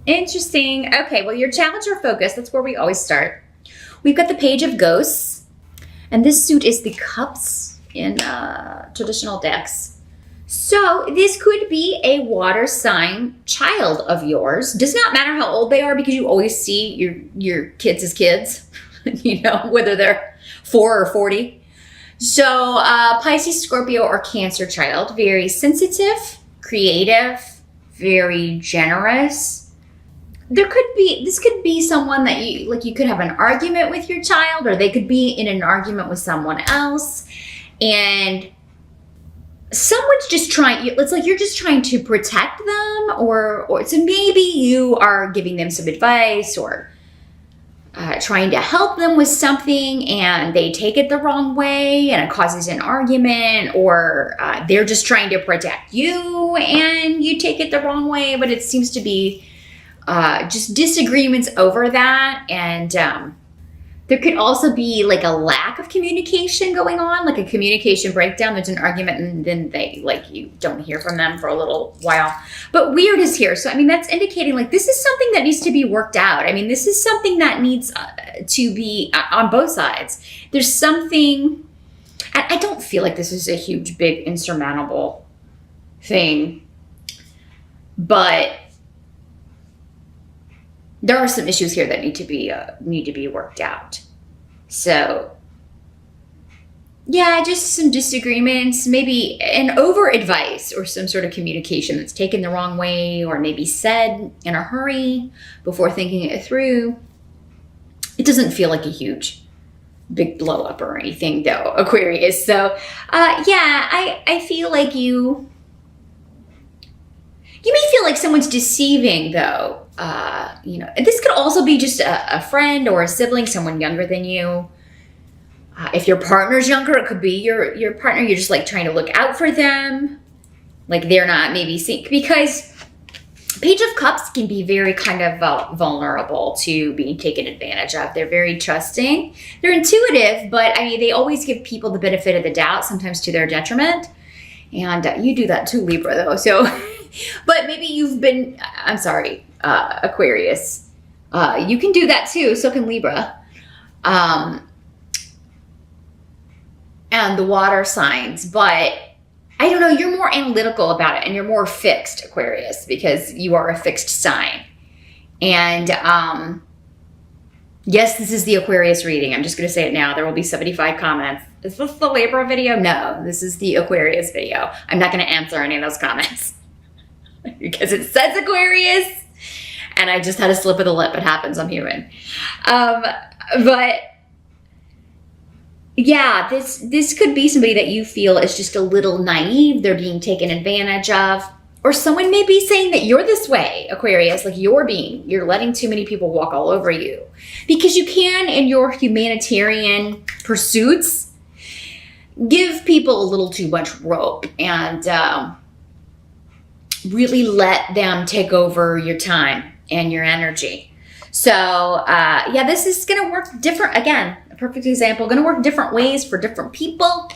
Interesting. Okay, well, your challenge or focus, that's where we always start. We've got the Page of Ghosts, and this suit is the Cups in traditional decks. So this could be a water sign child of yours. Does not matter how old they are, because you always see your kids as kids, you know, whether they're 4 or 40. So Pisces, Scorpio, or Cancer child, very sensitive, creative, very generous. This could be someone that you could have an argument with your child, or they could be in an argument with someone else, and someone's just trying, it's like you're just trying to protect them, or so maybe you are giving them some advice, or trying to help them with something, and they take it the wrong way and it causes an argument, or they're just trying to protect you and you take it the wrong way, but it seems to be just disagreements over that. And there could also be like a lack of communication going on, like a communication breakdown. There's an argument and then you don't hear from them for a little while. But weird is here. So, I mean, that's indicating like this is something that needs to be worked out. I mean, this is something that needs to be on both sides. There's something, I don't feel like this is a huge, big, insurmountable thing, but there are some issues here that need to be worked out. So, yeah, just some disagreements, maybe an over advice or some sort of communication that's taken the wrong way, or maybe said in a hurry before thinking it through. It doesn't feel like a huge, big blow up or anything, though, Aquarius. So, yeah, I feel like you may feel like someone's deceiving, though. You know, this could also be just a friend or a sibling, someone younger than you. If your partner's younger, it could be your partner. You're just like trying to look out for them. Like they're not maybe seeing, because Page of Cups can be very kind of vulnerable to being taken advantage of. They're very trusting. They're intuitive, but I mean, they always give people the benefit of the doubt, sometimes to their detriment. And you do that too, Libra, though. So, but maybe you've been, I'm sorry, Aquarius. You can do that too. So can Libra. And the water signs. But I don't know, you're more analytical about it and you're more fixed, Aquarius, because you are a fixed sign. And yes, this is the Aquarius reading. I'm just going to say it now. There will be 75 comments. Is this the Libra video? No, this is the Aquarius video. I'm not going to answer any of those comments because it says Aquarius and I just had a slip of the lip. It happens. I'm human. But yeah, this could be somebody that you feel is just a little naive. They're being taken advantage of. Or someone may be saying that you're this way, Aquarius, like you're letting too many people walk all over you. Because you can, in your humanitarian pursuits, give people a little too much rope and really let them take over your time and your energy. So, yeah, this is going to work different. Again, a perfect example, going to work different ways for different people.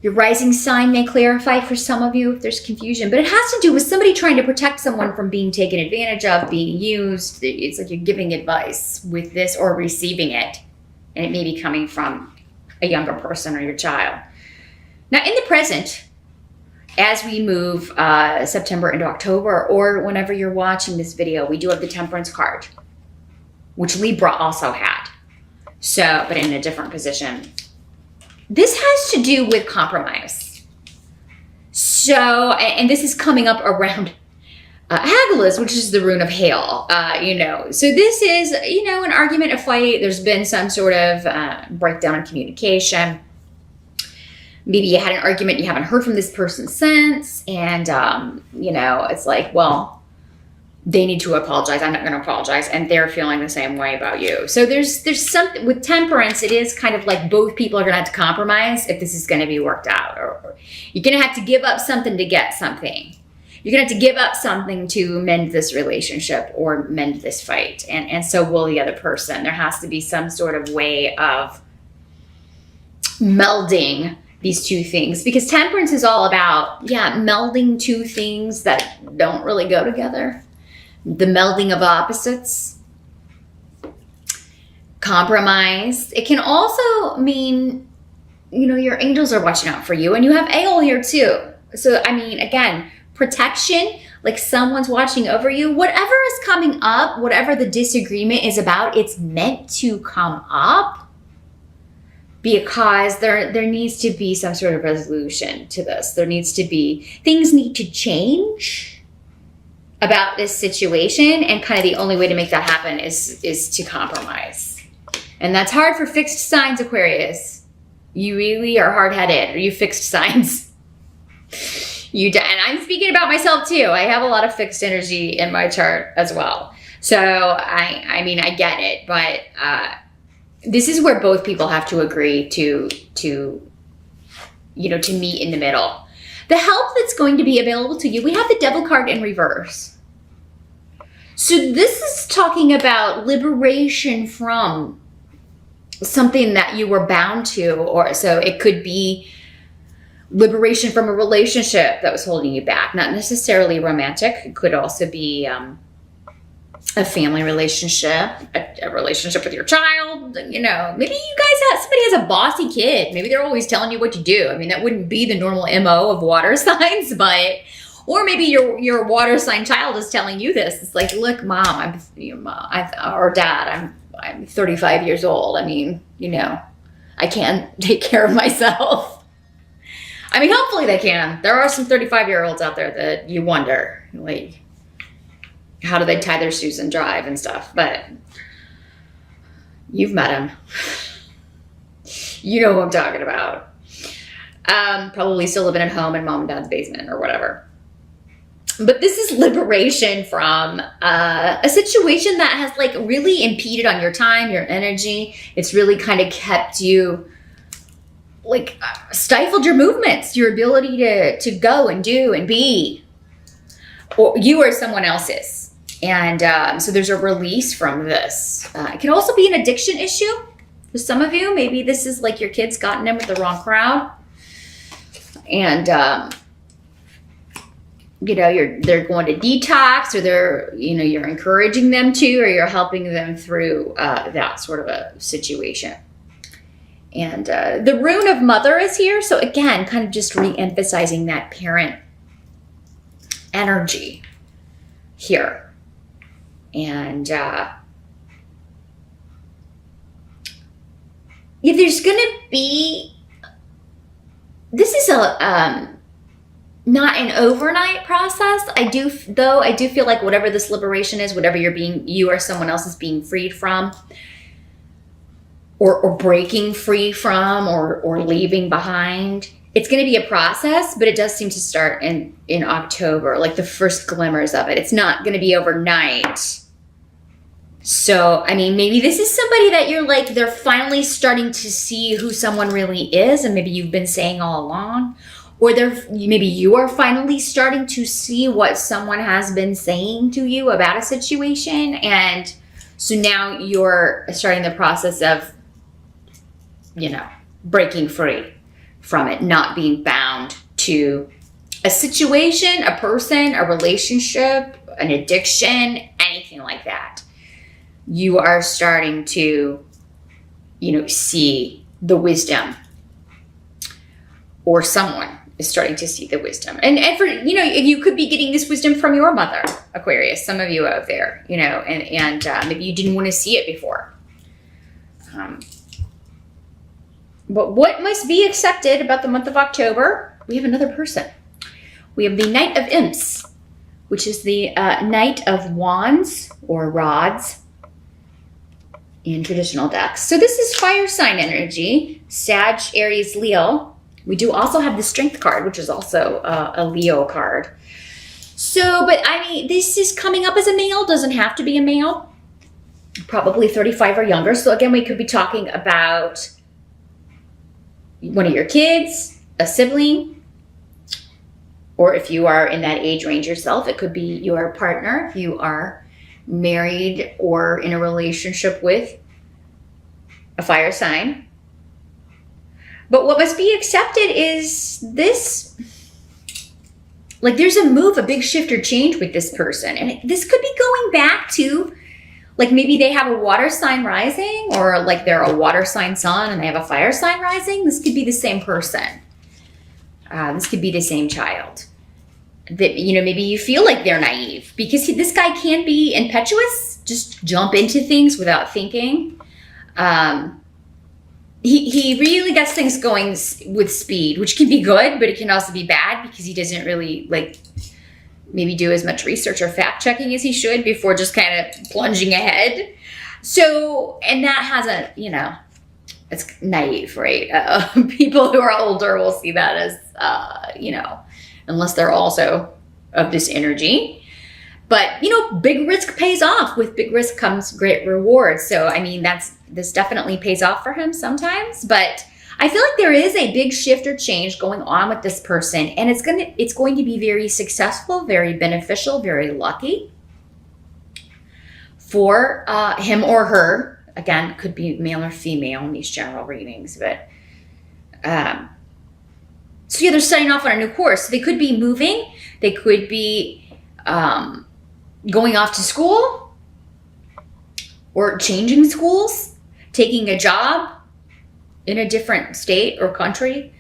Your rising sign may clarify for some of you if there's confusion, but it has to do with somebody trying to protect someone from being taken advantage of, being used. It's like you're giving advice with this or receiving it, and it may be coming from a younger person or your child. Now, in the present, as we move September into October, or whenever you're watching this video, we do have the Temperance card, which Libra also had. So, but in a different position. This has to do with compromise. So, and this is coming up around Hagalaz, which is the rune of hail, So this is, an argument, a fight. There's been some sort of breakdown in communication. Maybe you had an argument, you haven't heard from this person since, and, it's like, well, they need to apologize. I'm not going to apologize. And they're feeling the same way about you. So there's something with Temperance. It is kind of like both people are going to have to compromise if this is going to be worked out. Or you're going to have to give up something to get something. You're going to have to give up something to mend this relationship or mend this fight. And so will the other person. There has to be some sort of way of melding these two things. Because Temperance is all about, melding two things that don't really go together. the melding of opposites, compromise. It can also mean, you know, your angels are watching out for you, and you have Aol here too. So, I mean, again, protection, like someone's watching over you. Whatever is coming up, whatever the disagreement is about, it's meant to come up because there needs to be some sort of resolution to this. There needs to be, things need to change about this situation, and kind of the only way to make that happen is to compromise. And that's hard for fixed signs, Aquarius. You really are hard-headed, or you fixed signs. And I'm speaking about myself too. I have a lot of fixed energy in my chart as well. So I mean, I get it, but this is where both people have to agree to meet in the middle. The help that's going to be available to you, we have the Devil card in reverse. So this is talking about liberation from something that you were bound to, or so it could be liberation from a relationship that was holding you back, not necessarily romantic. It could also be a family relationship, a relationship with your child. You know, maybe you guys somebody has a bossy kid. Maybe they're always telling you what to do. I mean, that wouldn't be the normal MO of water signs, but, or maybe your water sign child is telling you this. It's like, look, mom, or dad, I'm 35 years old. I mean, you know, I can't take care of myself. I mean, hopefully they can. There are some 35-year-olds out there that you wonder, like, how do they tie their shoes and drive and stuff? But you've met them. You know who I'm talking about. Probably still living at home in mom and dad's basement or whatever. But this is liberation from a situation that has like really impeded on your time, your energy. It's really kind of kept you like stifled your movements, your ability to go and do and be, or you or someone else's. And so there's a release from this. It can also be an addiction issue for some of you. Maybe this is like your kid's gotten in with the wrong crowd, and they're going to detox, or you're encouraging them to, or you're helping them through that sort of a situation. And the rune of mother is here. So again, kind of just re-emphasizing that parent energy here. And there's going to be, this is not an overnight process. I do feel like whatever this liberation is, whatever you or someone else is being freed from, or breaking free from, or leaving behind, it's going to be a process, but it does seem to start in October, like the first glimmers of it. It's not going to be overnight. So, I mean, maybe this is somebody that you're like, they're finally starting to see who someone really is, and maybe you've been saying all along, or maybe you are finally starting to see what someone has been saying to you about a situation, and so now you're starting the process of, breaking free from it, not being bound to a situation, a person, a relationship, an addiction, anything like that. You are starting to, see the wisdom, or someone is starting to see the wisdom. And for, you could be getting this wisdom from your mother, Aquarius, some of you out there, and maybe you didn't want to see it before. But what must be accepted about the month of October? We have another person. We have the Knight of Imps, which is the Knight of Wands or Rods in traditional decks. So this is fire sign energy, Sag, Aries, Leo. We do also have the Strength card, which is also a Leo card. So, but I mean, this is coming up as a male, doesn't have to be a male, probably 35 or younger. So again, we could be talking about one of your kids, a sibling, or if you are in that age range yourself, it could be your partner, if you are married or in a relationship with a fire sign. But what must be accepted is this like there's a move, a big shift or change with this person. And this could be going back to like maybe they have a water sign rising, or like they're a water sign sun and they have a fire sign rising. This could be the same person. This could be the same child. That, you know, maybe you feel like they're naive because this guy can be impetuous, just jump into things without thinking. He really gets things going with speed, which can be good, but it can also be bad because he doesn't really like maybe do as much research or fact checking as he should before just kind of plunging ahead. So, and that has a, you know, it's naive, right? People who are older will see that as, you know, unless they're also of this energy. But, you know, big risk pays off. With big risk comes great reward. So, I mean, this definitely pays off for him sometimes. But I feel like there is a big shift or change going on with this person. And it's going to be very successful, very beneficial, very lucky for him or her. Again, could be male or female in these general readings. But so yeah, they're starting off on a new course. They could be moving. They could be going off to school or changing schools, taking a job in a different state or country.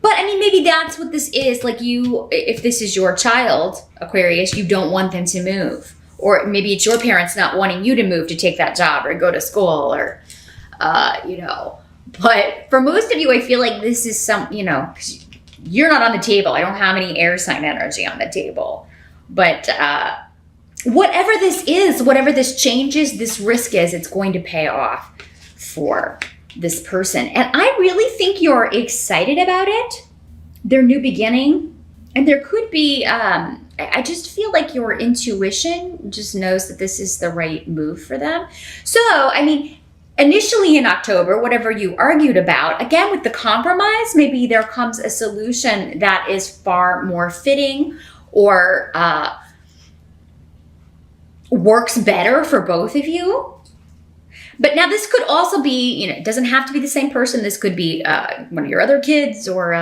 But I mean, maybe that's what this is. Like you, if this is your child, Aquarius, you don't want them to move. Or maybe it's your parents not wanting you to move to take that job or go to school or, you know. But for most of you, I feel like this is some, you know, 'cause you're not on the table. I don't have any air sign energy on the table. But whatever this is, whatever this change is, this risk is, it's going to pay off for this person. And I really think you're excited about it, their new beginning. And there could be, I just feel like your intuition just knows that this is the right move for them. So, I mean, initially in October, whatever you argued about, again, with the compromise, maybe there comes a solution that is far more fitting or works better for both of you. But now this could also be, you know, it doesn't have to be the same person. This could be one of your other kids or,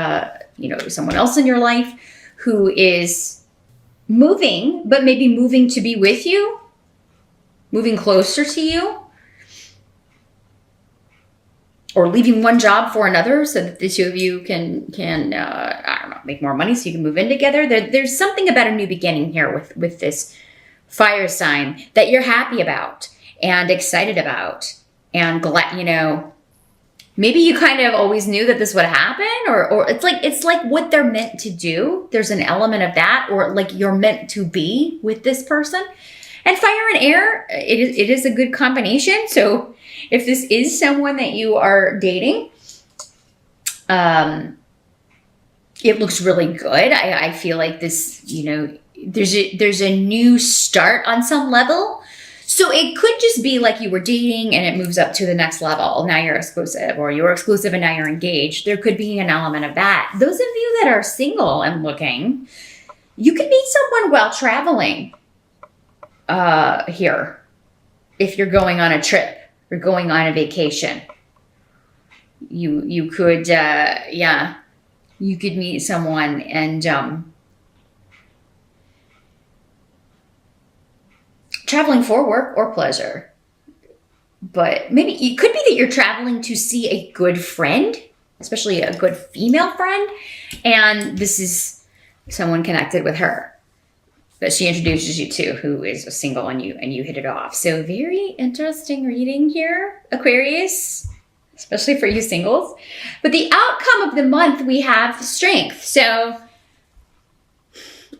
you know, someone else in your life who is moving, but maybe moving to be with you, moving closer to you, or leaving one job for another so that the two of you can I don't know, make more money so you can move in together. There's something about a new beginning here with this fire sign that you're happy about and excited about and glad, you know, maybe you kind of always knew that this would happen, or it's like what they're meant to do. There's an element of that, or like you're meant to be with this person. And fire and air, it is a good combination. So if this is someone that you are dating, it looks really good. I feel like this, you know, there's a new start on some level. So it could just be like you were dating and it moves up to the next level. Now you're exclusive, or you were exclusive and now you're engaged. There could be an element of that. Those of you that are single and looking, you can meet someone while traveling here. If you're going on a trip or going on a vacation, you could, you could meet someone and traveling for work or pleasure. But maybe it could be that you're traveling to see a good friend, especially a good female friend, and this is someone connected with her that she introduces you to, who is single, and you hit it off. So very interesting reading here, Aquarius, especially for you singles. But the outcome of the month, we have strength. So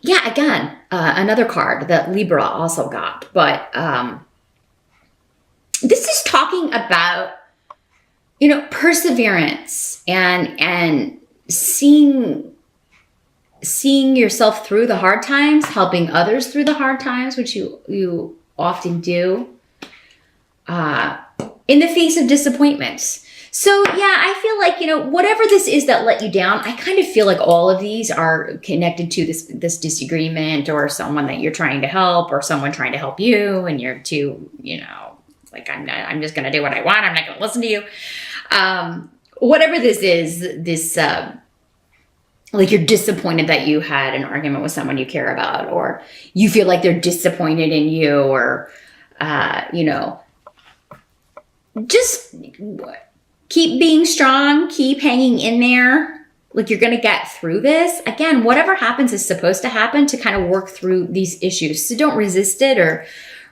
yeah, again, another card that Libra also got. But this is talking about, you know, perseverance and seeing yourself through the hard times, helping others through the hard times, which you often do, in the face of disappointments. So yeah, I feel like, you know, whatever this is that let you down, I kind of feel like all of these are connected to this disagreement, or someone that you're trying to help, or someone trying to help you, and you're too, you know, like I'm just going to do what I want. I'm not going to listen to you. Whatever this is, like you're disappointed that you had an argument with someone you care about, or you feel like they're disappointed in you, or, you know, just keep being strong, keep hanging in there. Like you're going to get through this. Again, whatever happens is supposed to happen to kind of work through these issues. So don't resist it or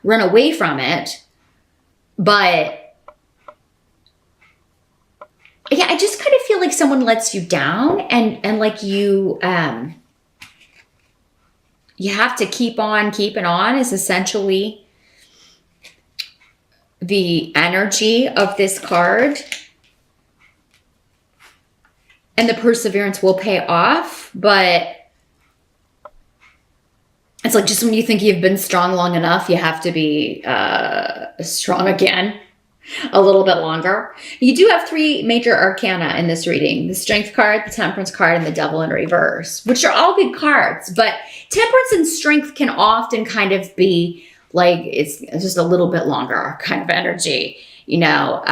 run away from it. But yeah, I just kind of feel like someone lets you down, and like you have to keep on keeping on is essentially the energy of this card. And the perseverance will pay off, but it's like just when you think you've been strong long enough, you have to be strong again a little bit longer. You do have 3 major arcana in this reading: the Strength card, the Temperance card, and the Devil in reverse, which are all good cards. But Temperance and Strength can often kind of be like, it's just a little bit longer kind of energy. You know,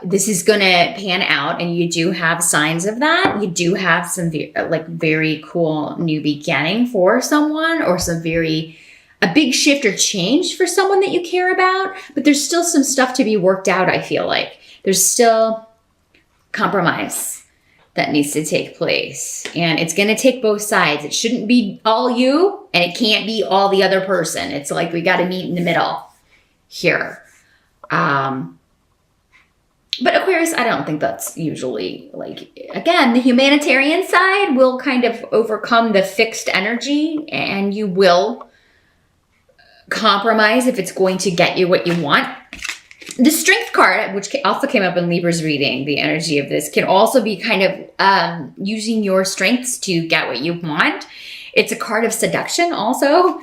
this is going to pan out, and you do have signs of that. You do have some very cool new beginning for someone, or a big shift or change for someone that you care about, but there's still some stuff to be worked out. I feel like there's still compromise that needs to take place, and it's going to take both sides. It shouldn't be all you, and it can't be all the other person. It's like we got to meet in the middle here. But Aquarius, I don't think that's usually, like, again, the humanitarian side will kind of overcome the fixed energy, and you will compromise if it's going to get you what you want. The Strength card, which also came up in Libra's reading, the energy of this can also be kind of using your strengths to get what you want. It's a card of seduction also,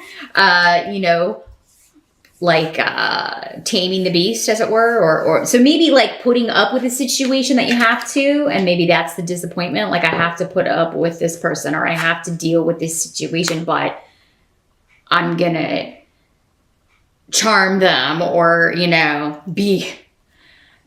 you know, like taming the beast, as it were, or so maybe like putting up with a situation that you have to, and maybe that's the disappointment. Like, I have to put up with this person, or I have to deal with this situation, but I'm gonna charm them, or, you know, be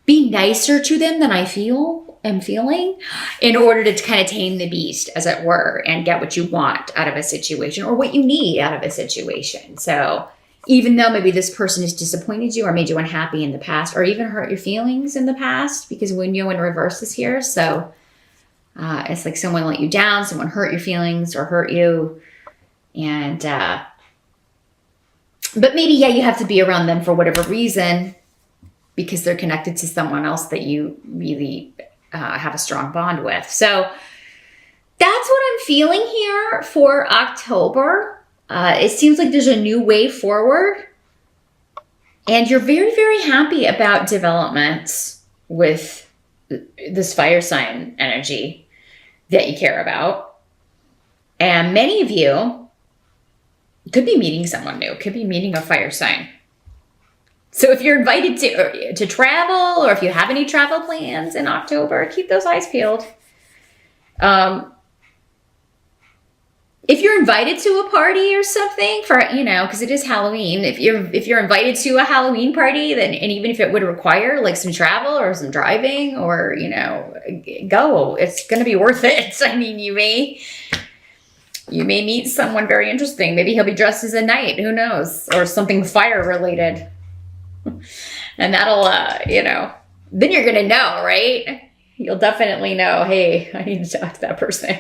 nicer to them than am feeling, in order to kind of tame the beast, as it were, and get what you want out of a situation, or what you need out of a situation. So even though maybe this person has disappointed you or made you unhappy in the past, or even hurt your feelings in the past, because Wunyo in reverse is here. So it's like someone let you down, someone hurt your feelings or hurt you. And, but maybe, yeah, you have to be around them for whatever reason, because they're connected to someone else that you really have a strong bond with. So that's what I'm feeling here for October. It seems like there's a new way forward, and you're very, very happy about developments with this fire sign energy that you care about. And many of you could be meeting someone new, could be meeting a fire sign. So if you're invited to travel, or if you have any travel plans in October, keep those eyes peeled. If you're invited to a party or something, for, you know, because it is Halloween, if you're invited to a Halloween party, then, and even if it would require like some travel or some driving, or, you know, go, it's going to be worth it. I mean, you may meet someone very interesting. Maybe he'll be dressed as a knight, who knows, or something fire related. And that'll, you know, then you're going to know, right? You'll definitely know, hey, I need to talk to that person.